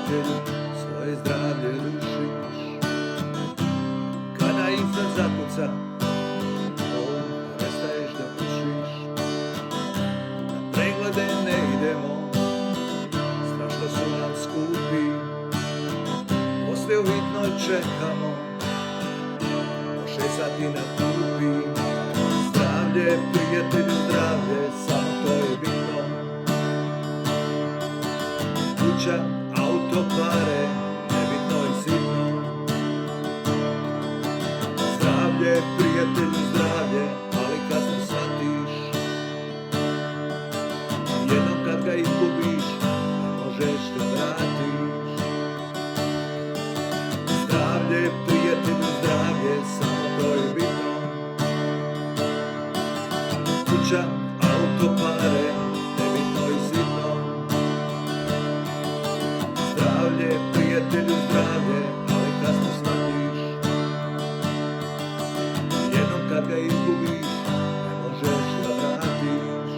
prijatelju, svoje zdravlje rušiš. Kada instant zakuca, prestaješ da pušiš. Na preglede ne idemo, strašno su nam skupi. Poslije u hitnoj čekamo, po 6 sati na klupi. Zdravlje, prijatelju, zdravlje, samo to je bitno. Kuća, auto, pare, nebitno i sitno. Zdravlje, prijatelju, zdravlje, ali kasno shvatiš. Jednom kad ga izgubiš, ne možeš da vratiš. Zdravlje, prijatelju, zdravlje, samo to je bitno. Kuća, auto, pare, nebitno i sitno. Zdravlje, prijatelju, zdravlje, ali kasno shvatiš. Jednom kad ga izgubiš, ne možeš da vratiš.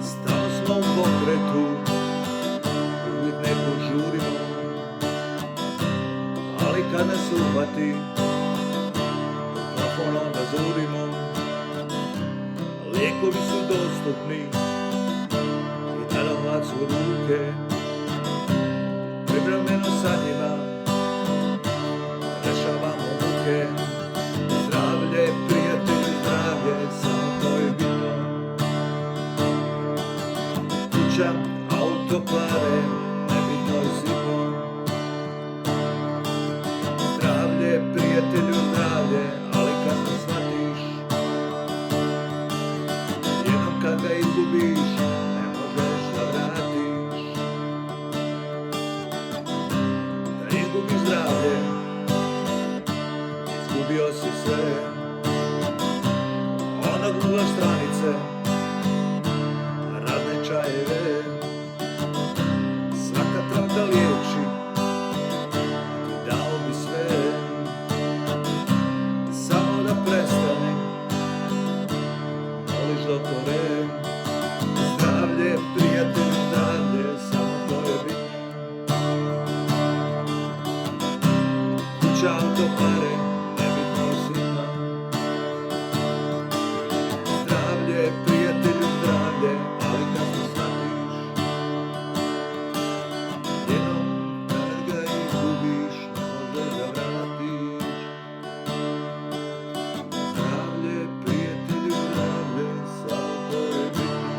Stalno smo u pokretu, uvijek neko žurimo, ali kad nas uhvati, plafon onda zurimo. Lijekovi su dostupni i darovac u ruke. Privremeno sa njima rešavamo muke. Zdravlje, prijatelju, zdravlje, samo to je bitno. Kuća, auto, pare, nebitno i sitno. Zdravlje, prijatelju, zdravlje, ali kasno shvatiš. Jednom kad ga izgubiš, ne možeš da vratiš. Da izgubiš zdravlje, izgubio si sve. Onog ugla stranice, razne čajeve. Svaka pravda liječi, ti dao bi sve. Samo da prestane, voliš doktore. Zdravlje, prijatelju, zdravlje, samo to je bitno. Kuća, auto, pare, nebitno i sitno. Zdravlje, prijatelju, zdravlje, ali kasno shvatiš. Jednom kad ga izgubiš, ne možeš da vratiš. Zdravlje, prijatelju, zdravlje, samo to je bitno.